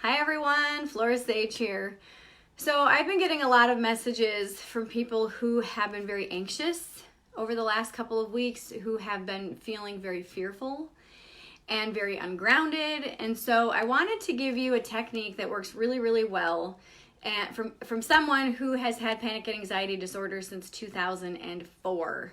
Hi everyone, Flora Sage here. So I've been getting a lot of messages from people who have been very anxious over the last couple of weeks, who have been feeling very fearful and very ungrounded. And so I wanted to give you a technique that works really well, and from someone who has had panic and anxiety disorder since 2004.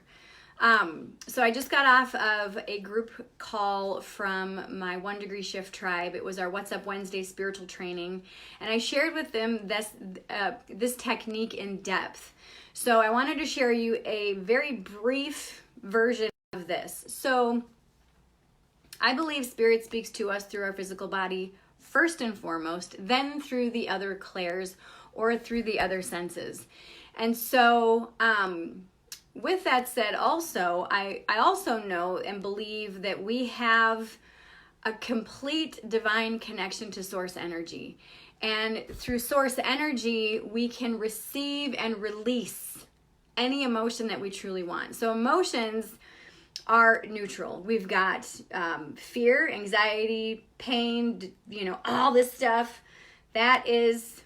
So I just got off of a group call from my 1 Degree Shift tribe. It was our What's Up Wednesday spiritual training, and I shared with them this technique in depth. So I wanted to share you a very brief version of this. So I believe Spirit speaks to us through our physical body first and foremost, then through the other clairs or through the other senses. And so with that said, also, I also know and believe that we have a complete divine connection to source energy. And through source energy, we can receive and release any emotion that we truly want. So emotions are neutral. We've got fear, anxiety, pain, all this stuff. That is,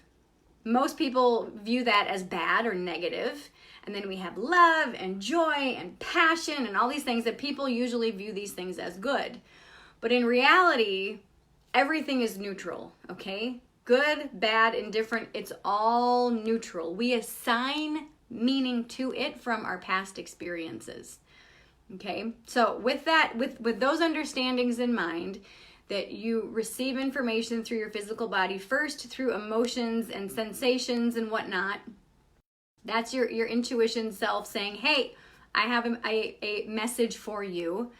most people view that as bad or negative. And then we have love and joy and passion and all these things that people usually view these things as good. But in reality, everything is neutral, okay? Good, bad, indifferent, it's all neutral. We assign meaning to it from our past experiences, okay? So with that, with those understandings in mind, that you receive information through your physical body first, through emotions and sensations and whatnot. That's your intuition self saying, hey, I have a message for you.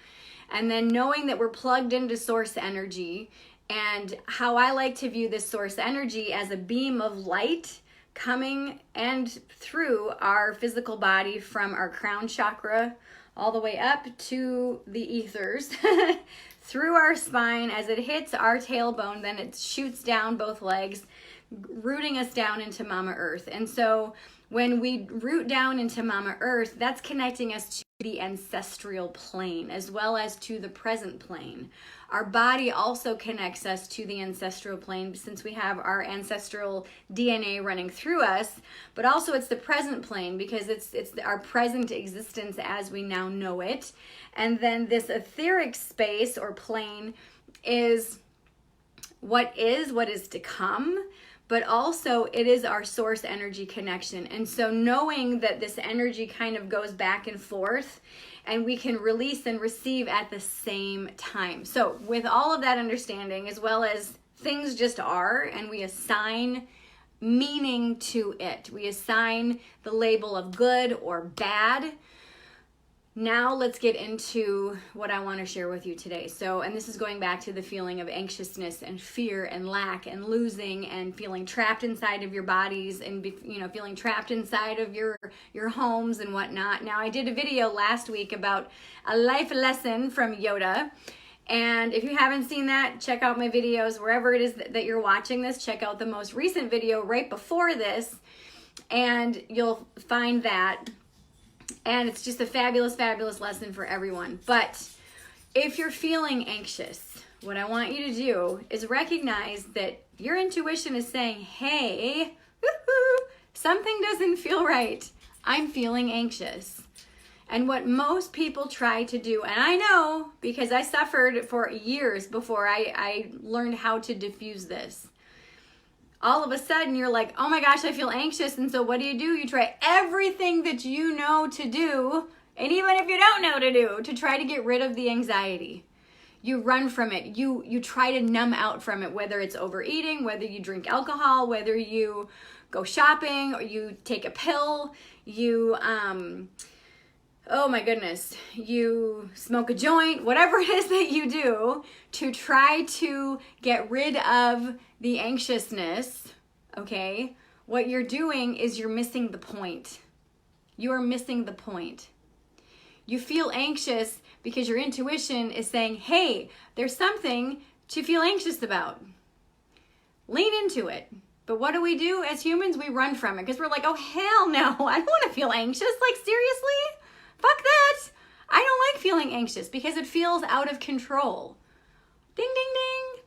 And then knowing that we're plugged into source energy, and how I like to view this source energy as a beam of light coming and through our physical body from our crown chakra all the way up to the ethers, through our spine. As it hits our tailbone, then it shoots down both legs, rooting us down into Mama Earth. And so when we root down into Mama Earth, that's connecting us to the ancestral plane as well as to the present plane. Our body also connects us to the ancestral plane since we have our ancestral DNA running through us, but also it's the present plane because it's our present existence as we now know it. And then this etheric space or plane is what is to come, but also it is our source energy connection. And so knowing that this energy kind of goes back and forth and we can release and receive at the same time. So with all of that understanding, as well as things just are, and we assign meaning to it, we assign the label of good or bad. Now let's get into what I want to share with you today. So, and this is going back to the feeling of anxiousness and fear and lack and losing and feeling trapped inside of your bodies and feeling trapped inside of your homes and whatnot. Now, I did a video last week about a life lesson from Youre. And if you haven't seen that, check out my videos wherever it is that you're watching this. Check out the most recent video right before this, and you'll find that. And it's just a fabulous lesson for everyone. But if you're feeling anxious, what I want you to do is recognize that your intuition is saying, hey, something doesn't feel right. I'm feeling anxious. And what most people try to do, and I know because I suffered for years before I learned how to diffuse this. All of a sudden you're like, oh my gosh, I feel anxious. And so what do? You try everything that you know to do, and even if you don't know to do, to try to get rid of the anxiety. You run from it. You try to numb out from it, whether it's overeating, whether you drink alcohol, whether you go shopping, or you take a pill, you oh my goodness, you smoke a joint, whatever it is that you do to try to get rid of the anxiousness, okay? What you're doing is you're missing the point. You are missing the point. You feel anxious because your intuition is saying, hey, there's something to feel anxious about. Lean into it. But what do? As humans, we run from it because we're like, oh, hell no, I don't want to feel anxious. Like, seriously? Fuck that. I don't like feeling anxious because it feels out of control. Ding, ding, ding.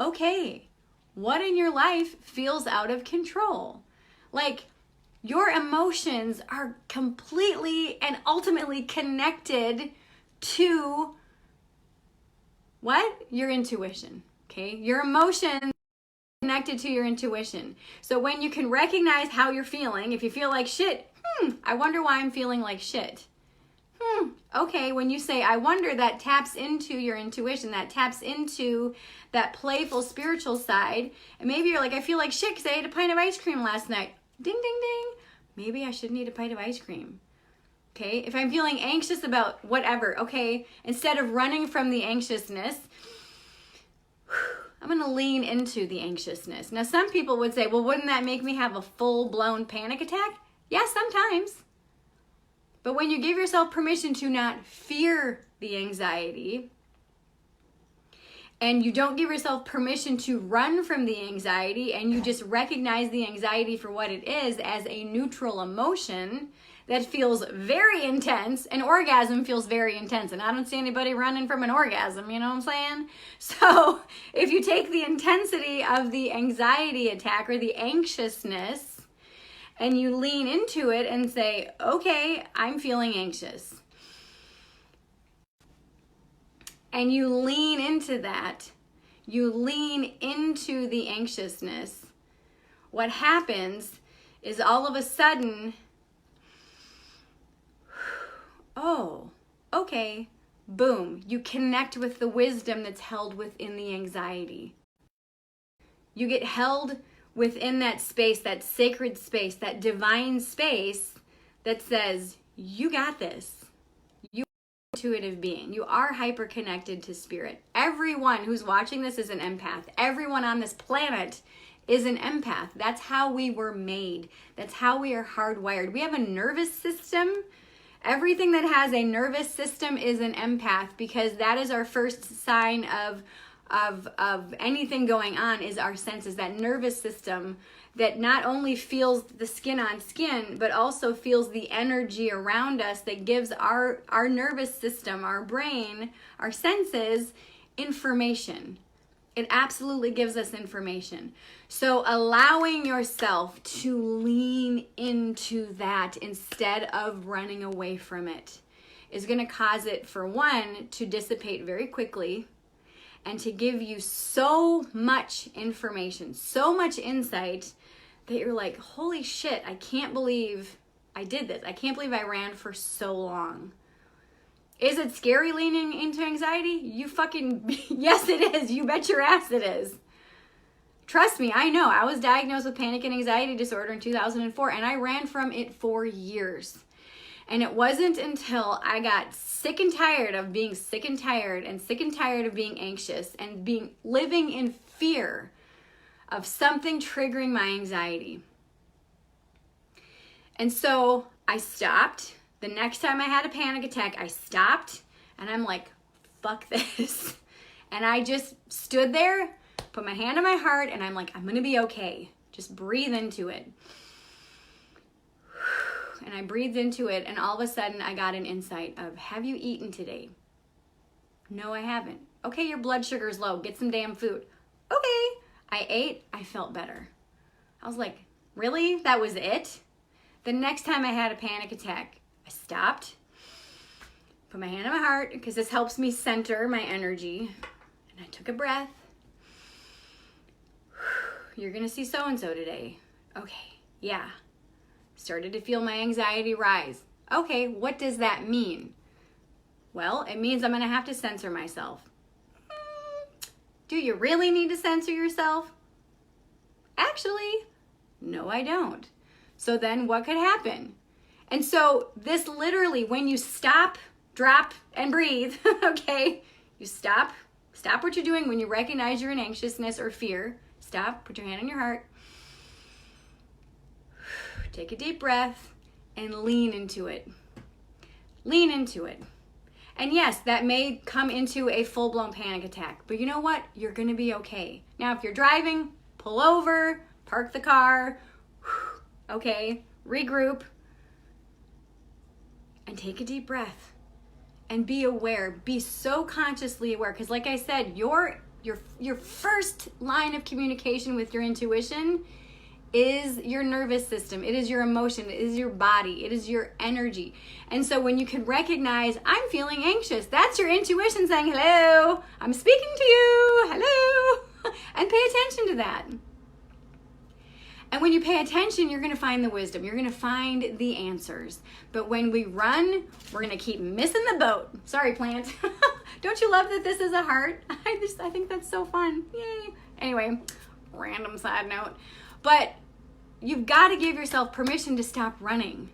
Okay, what in your life feels out of control. Like, your emotions are completely and ultimately connected to what? Your intuition, okay? Your emotions connected to your intuition. So when you can recognize how you're feeling, if you feel like shit, I wonder why I'm feeling like shit. Okay, when you say, I wonder, that taps into your intuition, that taps into that playful spiritual side. And maybe you're like, I feel like shit because I ate a pint of ice cream last night. Ding, ding, ding. Maybe I shouldn't eat a pint of ice cream. Okay, if I'm feeling anxious about whatever, okay, instead of running from the anxiousness, I'm going to lean into the anxiousness. Now, some people would say, well, wouldn't that make me have a full-blown panic attack? Yes, sometimes. But when you give yourself permission to not fear the anxiety, and you don't give yourself permission to run from the anxiety, and you just recognize the anxiety for what it is, as a neutral emotion that feels very intense. An orgasm feels very intense, and I don't see anybody running from an orgasm, you know what I'm saying? So if you take the intensity of the anxiety attack or the anxiousness, and you lean into it and say, okay, I'm feeling anxious. And you lean into that. You lean into the anxiousness. What happens is all of a sudden, oh, okay, boom. You connect with the wisdom that's held within the anxiety. You get held within that space, that sacred space, that divine space that says, you got this. You are an intuitive being. You are hyper connected to spirit. Everyone who's watching this is an empath. Everyone on this planet is an empath. That's how we were made. That's how we are hardwired. We have a nervous system. Everything that has a nervous system is an empath, because that is our first sign of anything going on, is our senses, that nervous system that not only feels the skin on skin, but also feels the energy around us, that gives our nervous system, our brain, our senses, information. It absolutely gives us information. So allowing yourself to lean into that instead of running away from it is going to cause it, for one, to dissipate very quickly, and to give you so much information, so much insight, that you're like, holy shit, I can't believe I did this. I can't believe I ran for so long. Is it scary leaning into anxiety? You fucking, yes it is. You bet your ass it is. Trust me, I know. I was diagnosed with panic and anxiety disorder in 2004, and I ran from it for years. And it wasn't until I got sick and tired of being sick and tired of being anxious and living in fear of something triggering my anxiety. And so I stopped. The next time I had a panic attack, I stopped, and I'm like, fuck this. And I just stood there, put my hand on my heart, and I'm like, I'm gonna be okay. Just breathe into it. And I breathed into it, and all of a sudden I got an insight of, have you eaten today? No, I haven't. Okay, your blood sugar is low. Get some damn food. Okay. I ate. I felt better. I was like, really? That was it? The next time I had a panic attack, I stopped, put my hand on my heart, because this helps me center my energy, and I took a breath. You're going to see so-and-so today. Okay, yeah. Started to feel my anxiety rise. Okay, what does that mean? Well, it means I'm going to have to censor myself. Do you really need to censor yourself? Actually, no, I don't. So then what could happen? And so this literally, when you stop, drop, and breathe, okay, you stop what you're doing when you recognize you're in anxiousness or fear. Stop, put your hand on your heart. Take a deep breath and lean into it. Lean into it. And yes, that may come into a full-blown panic attack, but you know what? You're going to be okay. Now, if you're driving, pull over, park the car, okay, regroup, and take a deep breath. And be aware. Be so consciously aware, because like I said, your your first line of communication with your intuition is your nervous system. It is your emotion. It is your body. It is your energy. And so when you can recognize, I'm feeling anxious, that's your intuition saying, hello, I'm speaking to you, hello, and pay attention to that. And when you pay attention, you're going to find the wisdom. You're going to find the answers. But when we run, we're going to keep missing the boat. Sorry, plant. Don't you love that this is a heart? I think that's so fun. Yay. Anyway, random side note. But you've got to give yourself permission to stop running.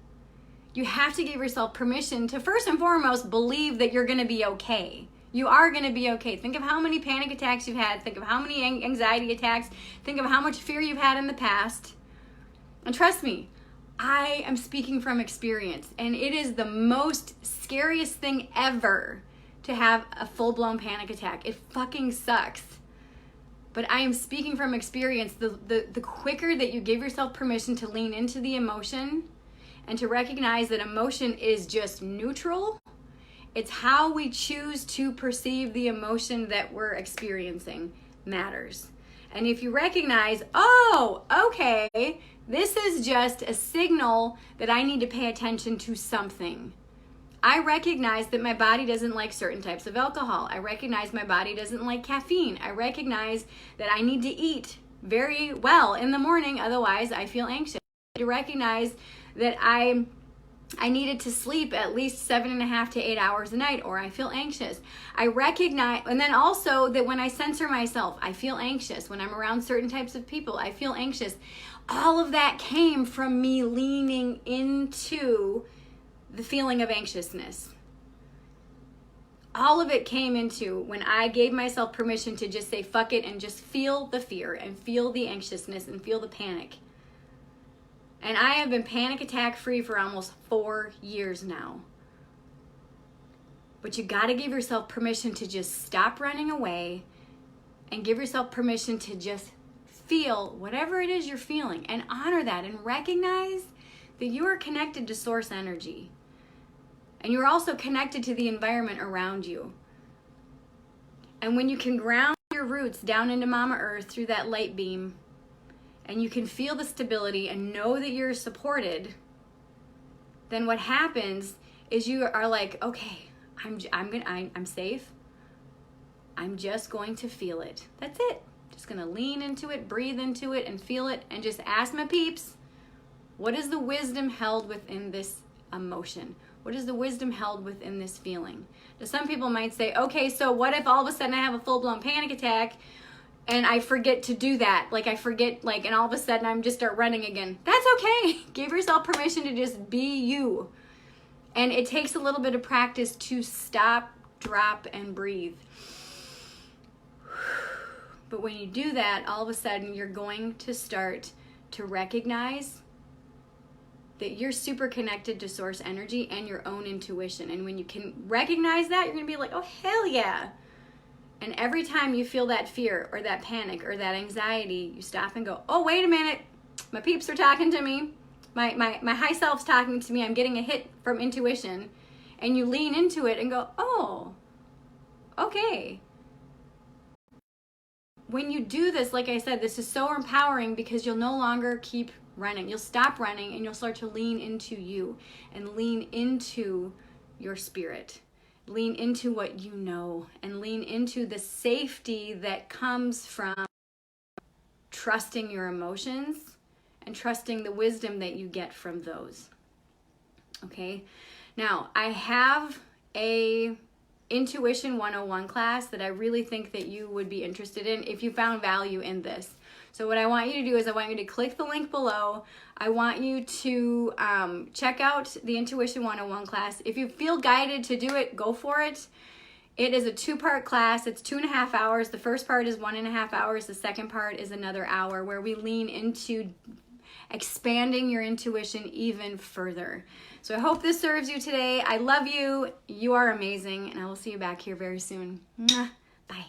You have to give yourself permission to first and foremost believe that you're going to be okay. You are going to be okay. Think of how many panic attacks you've had. Think of how many anxiety attacks. Think of how much fear you've had in the past. And trust me, I am speaking from experience. And it is the most scariest thing ever to have a full-blown panic attack. It fucking sucks. But I am speaking from experience. The quicker that you give yourself permission to lean into the emotion and to recognize that emotion is just neutral, it's how we choose to perceive the emotion that we're experiencing matters. And if you recognize, oh, okay, this is just a signal that I need to pay attention to something. I recognize that my body doesn't like certain types of alcohol. I recognize my body doesn't like caffeine. I recognize that I need to eat very well in the morning, otherwise I feel anxious. I recognize that I needed to sleep at least 7.5 to 8 hours a night or I feel anxious. I recognize, and then also that when I censor myself, I feel anxious. When I'm around certain types of people, I feel anxious. All of that came from me leaning into the feeling of anxiousness. All of it came into when I gave myself permission to just say fuck it and just feel the fear and feel the anxiousness and feel the panic. And I have been panic attack free for almost 4 years now. But you got to give yourself permission to just stop running away and give yourself permission to just feel whatever it is you're feeling and honor that and recognize that you are connected to source energy. And you're also connected to the environment around you. And when you can ground your roots down into Mama Earth through that light beam, and you can feel the stability and know that you're supported, then what happens is you are like, okay, I'm safe. I'm just going to feel it. That's it. Just gonna lean into it, breathe into it, and feel it, and just ask my peeps, what is the wisdom held within this emotion? What is the wisdom held within this feeling? Now, some people might say, okay, so what if all of a sudden I have a full-blown panic attack and I forget to do that? Like I forget, and all of a sudden I'm just start running again. That's okay. Give yourself permission to just be you. And it takes a little bit of practice to stop, drop, and breathe. But when you do that, all of a sudden you're going to start to recognize that you're super connected to source energy and your own intuition. And when you can recognize that, you're gonna be like, oh, hell yeah. And every time you feel that fear or that panic or that anxiety, you stop and go, oh, wait a minute. My peeps are talking to me. My high self's talking to me. I'm getting a hit from intuition. And you lean into it and go, oh, okay. When you do this, like I said, this is so empowering because you'll no longer keep running. You'll stop running and you'll start to lean into you and lean into your spirit. Lean into what you know and lean into the safety that comes from trusting your emotions and trusting the wisdom that you get from those. Okay? Now, I have a Intuition 101 class that I really think that you would be interested in if you found value in this. So what I want you to do is I want you to click the link below. I want you to check out the Intuition 101 class. If you feel guided to do it, go for it. It is a 2-part class. It's 2.5 hours. The first part is 1.5 hours. The second part is another hour where we lean into expanding your intuition even further. So I hope this serves you today. I love you. You are amazing. And I will see you back here very soon. Mwah. Bye.